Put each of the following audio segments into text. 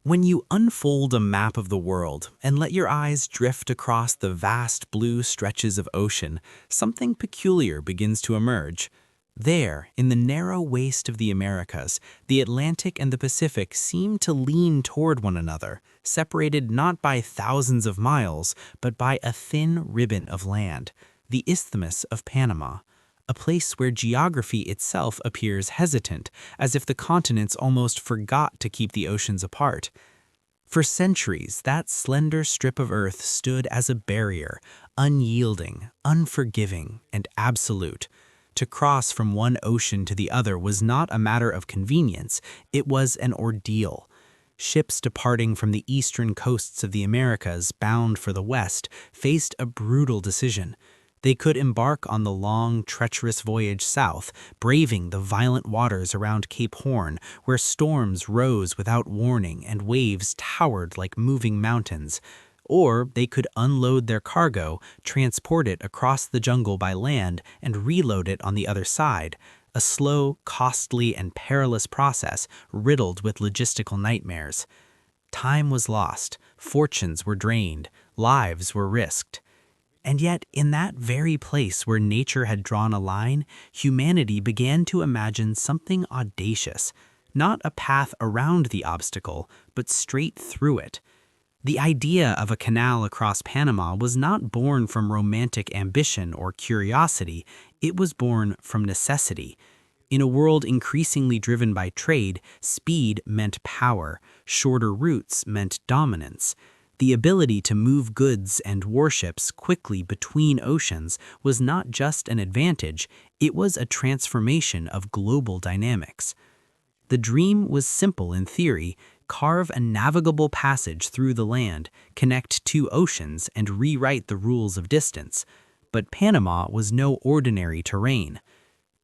When you unfold a map of the world and let your eyes drift across the vast blue stretches of ocean, something peculiar begins to emerge. There, in the narrow waste of the Americas, the Atlantic and the Pacific seem to lean toward one another, separated not by thousands of miles, but by a thin ribbon of land, the Isthmus of Panama, a place where geography itself appears hesitant, as if the continents almost forgot to keep the oceans apart. For centuries, that slender strip of earth stood as a barrier, unyielding, unforgiving, and absolute. To cross from one ocean to the other was not a matter of convenience, it was an ordeal. Ships departing from the eastern coasts of the Americas, bound for the west, faced a brutal decision. They could embark on the long, treacherous voyage south, braving the violent waters around Cape Horn, where storms rose without warning and waves towered like moving mountains. Or they could unload their cargo, transport it across the jungle by land, and reload it on the other side, a slow, costly, and perilous process riddled with logistical nightmares. Time was lost, fortunes were drained, lives were risked. And yet, in that very place where nature had drawn a line, humanity began to imagine something audacious, not a path around the obstacle, but straight through it. The idea of a canal across Panama was not born from romantic ambition or curiosity, it was born from necessity. In a world increasingly driven by trade, speed meant power, shorter routes meant dominance. The ability to move goods and warships quickly between oceans was not just an advantage, it was a transformation of global dynamics. The dream was simple in theory: carve a navigable passage through the land, connect two oceans, and rewrite the rules of distance. But Panama was no ordinary terrain.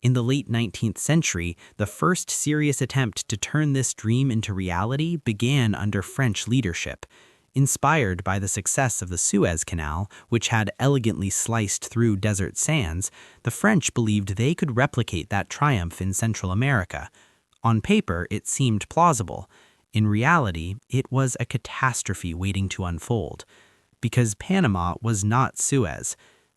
In the late 19th century, the first serious attempt to turn this dream into reality began under French leadership. Inspired by the success of the Suez Canal, which had elegantly sliced through desert sands, the French believed they could replicate that triumph in Central America. On paper, it seemed plausible. In reality, it was a catastrophe waiting to unfold. Because Panama was not Suez.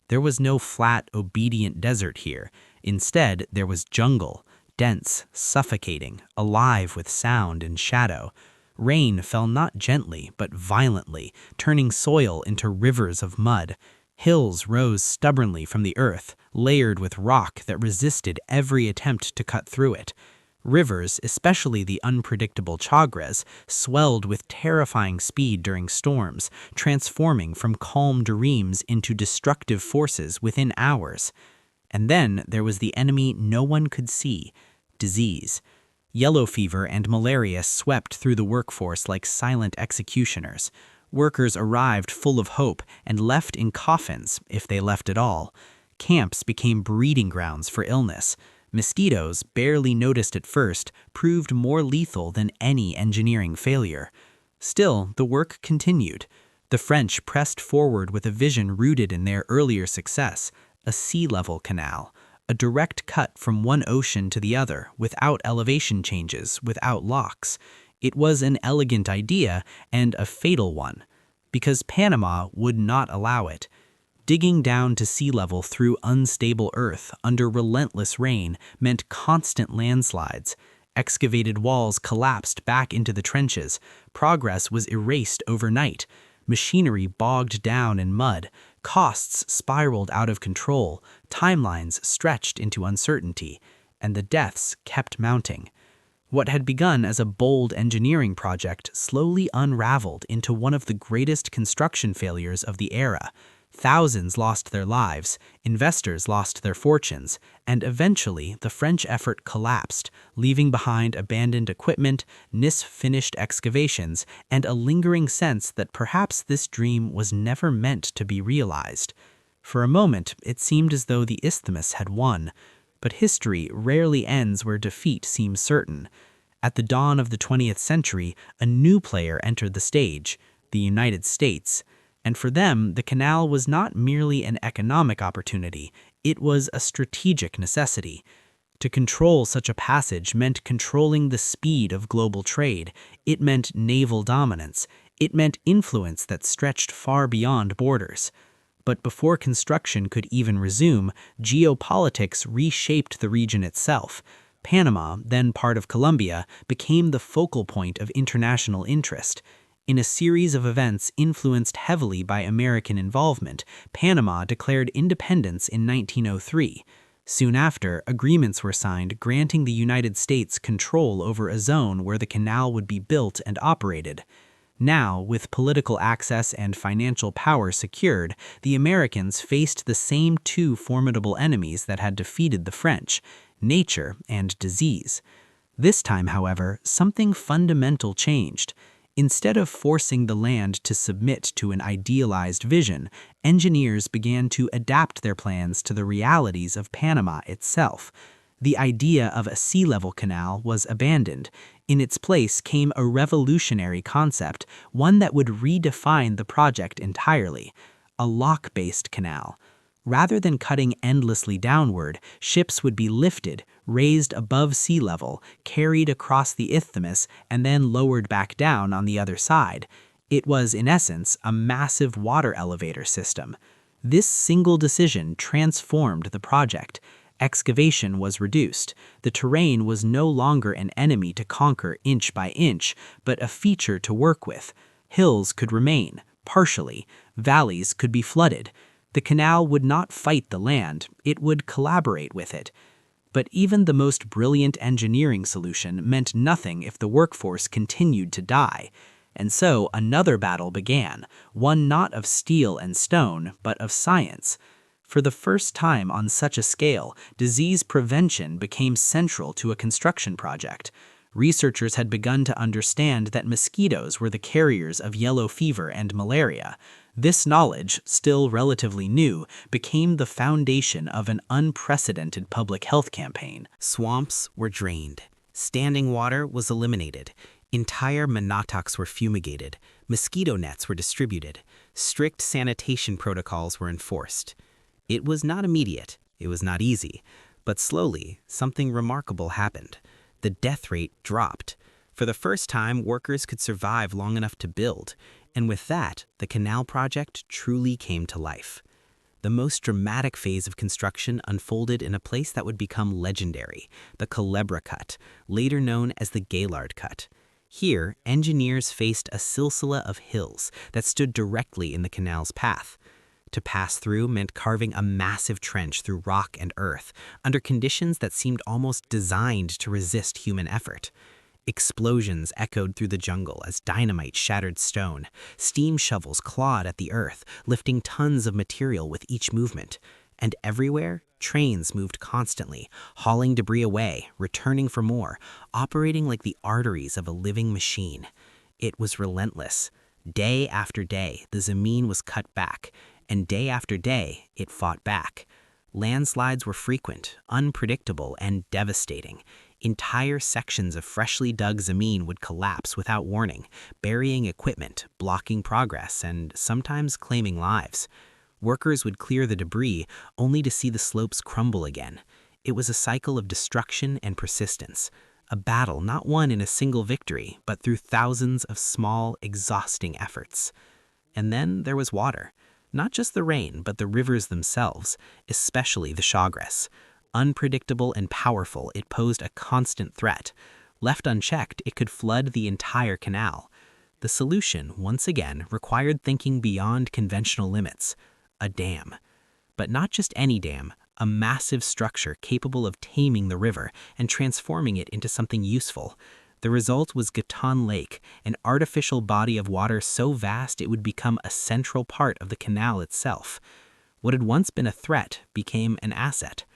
There was no flat, obedient desert here. Instead, there was jungle, dense, suffocating, alive with sound and shadow. Rain fell not gently, but violently, turning soil into rivers of mud. Hills rose stubbornly from the earth, layered with rock that resisted every attempt to cut through it. Rivers, especially the unpredictable Chagres, swelled with terrifying speed during storms, transforming from calm dreams into destructive forces within hours. And then there was the enemy no one could see: disease. Yellow fever and malaria swept through the workforce like silent executioners. Workers arrived full of hope and left in coffins, if they left at all. Camps became breeding grounds for illness. Mosquitoes, barely noticed at first, proved more lethal than any engineering failure. Still, the work continued. The French pressed forward with a vision rooted in their earlier success: a sea-level canal. A direct cut from one ocean to the other, without elevation changes, without locks. It was an elegant idea, and a fatal one, because Panama would not allow it. Digging down to sea level through unstable earth under relentless rain meant constant landslides. Excavated walls collapsed back into the trenches. Progress was erased overnight. Machinery bogged down in mud. Costs spiraled out of control, timelines stretched into uncertainty, and the deaths kept mounting. What had begun as a bold engineering project slowly unraveled into one of the greatest construction failures of the era. Thousands lost their lives, investors lost their fortunes, and eventually the French effort collapsed, leaving behind abandoned equipment, misfinished excavations, and a lingering sense that perhaps this dream was never meant to be realized. For a moment, it seemed as though the Isthmus had won, but history rarely ends where defeat seems certain. At the dawn of the 20th century, a new player entered the stage: the United States. And for them, the canal was not merely an economic opportunity, it was a strategic necessity. To control such a passage meant controlling the speed of global trade. It meant naval dominance. It meant influence that stretched far beyond borders. But before construction could even resume, geopolitics reshaped the region itself. Panama, then part of Colombia, became the focal point of international interest. In a series of events influenced heavily by American involvement, Panama declared independence in 1903. Soon after, agreements were signed granting the United States control over a zone where the canal would be built and operated. Now, with political access and financial power secured, the Americans faced the same two formidable enemies that had defeated the French: nature and disease. This time, however, something fundamental changed. Instead of forcing the land to submit to an idealized vision, engineers began to adapt their plans to the realities of Panama itself. The idea of a sea-level canal was abandoned. In its place came a revolutionary concept, one that would redefine the project entirely: a lock-based canal. Rather than cutting endlessly downward, ships would be lifted, raised above sea level, carried across the isthmus, and then lowered back down on the other side. It was, in essence, a massive water elevator system. This single decision transformed the project. Excavation was reduced. The terrain was no longer an enemy to conquer inch by inch, but a feature to work with. Hills could remain, partially. Valleys could be flooded. The canal would not fight the land, it would collaborate with it. But even the most brilliant engineering solution meant nothing if the workforce continued to die. And so another battle began, one not of steel and stone, but of science. For the first time on such a scale, disease prevention became central to a construction project. Researchers had begun to understand that mosquitoes were the carriers of yellow fever and malaria. This knowledge, still relatively new, became the foundation of an unprecedented public health campaign. Swamps were drained. Standing water was eliminated. Entire manataks were fumigated. Mosquito nets were distributed. Strict sanitation protocols were enforced. It was not immediate. It was not easy. But slowly, something remarkable happened. The death rate dropped. For the first time, workers could survive long enough to build. And with that, the canal project truly came to life. The most dramatic phase of construction unfolded in a place that would become legendary, the Culebra Cut, later known as the Gaylord Cut. Here, engineers faced a silsila of hills that stood directly in the canal's path. To pass through meant carving a massive trench through rock and earth, under conditions that seemed almost designed to resist human effort. Explosions echoed through the jungle as dynamite shattered stone. Steam shovels clawed at the earth, lifting tons of material with each movement. And everywhere, trains moved constantly, hauling debris away, returning for more, operating like the arteries of a living machine. It was relentless. Day after day, the Zameen was cut back, and day after day, it fought back. Landslides were frequent, unpredictable, and devastating. Entire sections of freshly dug Zameen would collapse without warning, burying equipment, blocking progress, and sometimes claiming lives. Workers would clear the debris only to see the slopes crumble again. It was a cycle of destruction and persistence, a battle not won in a single victory, but through thousands of small, exhausting efforts. And then there was water. Not just the rain, but the rivers themselves, especially the Chagres. Unpredictable and powerful, it posed a constant threat. Left unchecked, it could flood the entire canal. The solution, once again, required thinking beyond conventional limits: a dam. But not just any dam, a massive structure capable of taming the river and transforming it into something useful. The result was Gatun Lake, an artificial body of water so vast it would become a central part of the canal itself. What had once been a threat became an asset.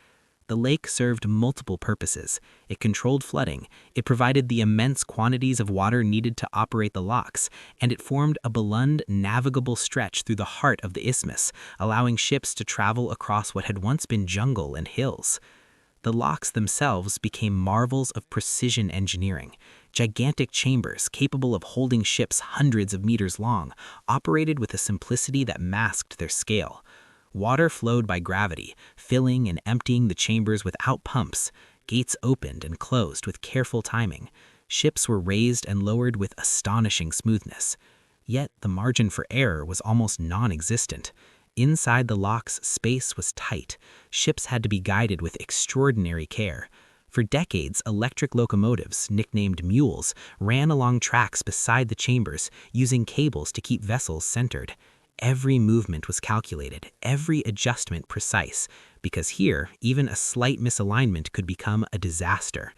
The lake served multiple purposes. It controlled flooding, it provided the immense quantities of water needed to operate the locks, and it formed a beloved navigable stretch through the heart of the isthmus, allowing ships to travel across what had once been jungle and hills. The locks themselves became marvels of precision engineering. Gigantic chambers capable of holding ships hundreds of meters long, operated with a simplicity that masked their scale. Water flowed by gravity, filling and emptying the chambers without pumps. Gates opened and closed with careful timing. Ships were raised and lowered with astonishing smoothness. Yet the margin for error was almost non-existent. Inside the locks, space was tight. Ships had to be guided with extraordinary care. For decades, electric locomotives, nicknamed mules, ran along tracks beside the chambers, using cables to keep vessels centered. Every movement was calculated, every adjustment precise, because here, even a slight misalignment could become a disaster.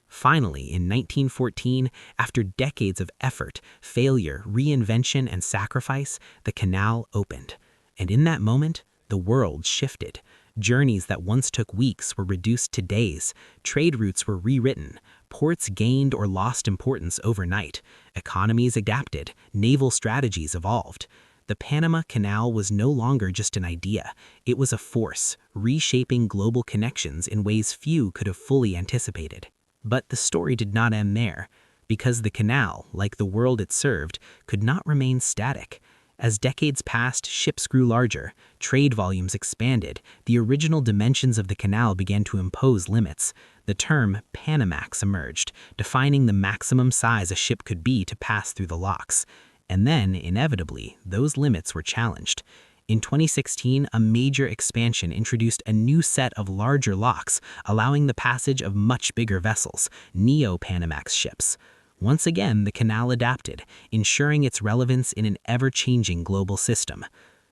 Finally, in 1914, after decades of effort, failure, reinvention, and sacrifice, the canal opened. And in that moment, the world shifted. Journeys that once took weeks were reduced to days. Trade routes were rewritten. Ports gained or lost importance overnight. Economies adapted. Naval strategies evolved. The Panama Canal was no longer just an idea. It was a force, reshaping global connections in ways few could have fully anticipated. But the story did not end there, because the canal, like the world it served, could not remain static. As decades passed, ships grew larger, trade volumes expanded, the original dimensions of the canal began to impose limits. The term Panamax emerged, defining the maximum size a ship could be to pass through the locks. And then, inevitably, those limits were challenged. In 2016, a major expansion introduced a new set of larger locks, allowing the passage of much bigger vessels, Neo-Panamax ships. Once again, the canal adapted, ensuring its relevance in an ever-changing global system.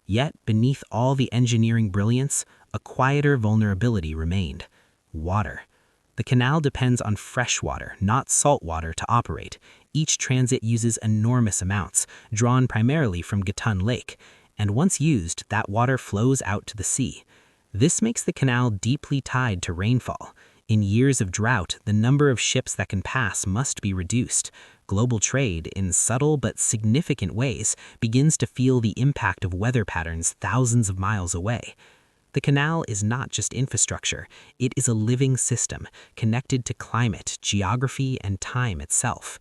Yet, beneath all the engineering brilliance, a quieter vulnerability remained: water. The canal depends on fresh water, not salt water, to operate. Each transit uses enormous amounts, drawn primarily from Gatun Lake, and once used, that water flows out to the sea. This makes the canal deeply tied to rainfall. In years of drought, the number of ships that can pass must be reduced. Global trade, in subtle but significant ways, begins to feel the impact of weather patterns thousands of miles away. The canal is not just infrastructure, it is a living system, connected to climate, geography, and time itself.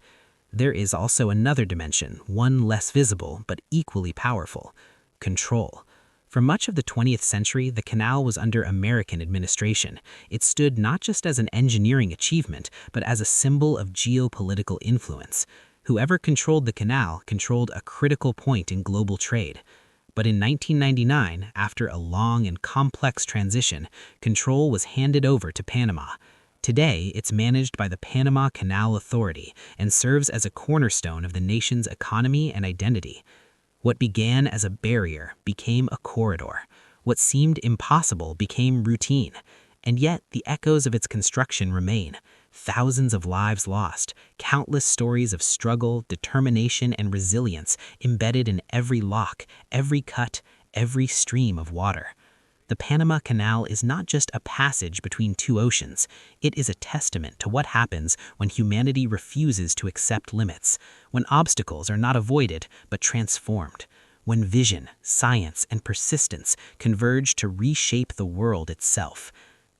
There is also another dimension, one less visible but equally powerful: control. For much of the 20th century, the canal was under American administration. It stood not just as an engineering achievement, but as a symbol of geopolitical influence. Whoever controlled the canal controlled a critical point in global trade. But in 1999, after a long and complex transition, control was handed over to Panama. Today, it's managed by the Panama Canal Authority and serves as a cornerstone of the nation's economy and identity. What began as a barrier became a corridor. What seemed impossible became routine. And yet, the echoes of its construction remain. Thousands of lives lost, countless stories of struggle, determination, and resilience embedded in every lock, every cut, every stream of water. The Panama Canal is not just a passage between two oceans. It is a testament to what happens when humanity refuses to accept limits, when obstacles are not avoided but transformed, when vision, science, and persistence converge to reshape the world itself.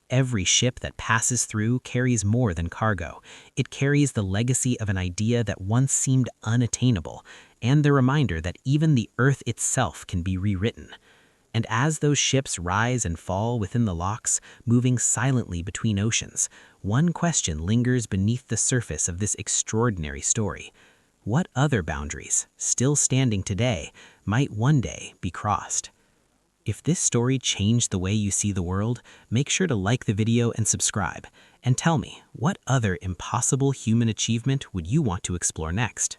Every ship that passes through carries more than cargo. It carries the legacy of an idea that once seemed unattainable, and the reminder that even the earth itself can be rewritten. And as those ships rise and fall within the locks, moving silently between oceans, one question lingers beneath the surface of this extraordinary story: what other boundaries, still standing today, might one day be crossed? If this story changed the way you see the world, make sure to like the video and subscribe. And tell me, what other impossible human achievement would you want to explore next?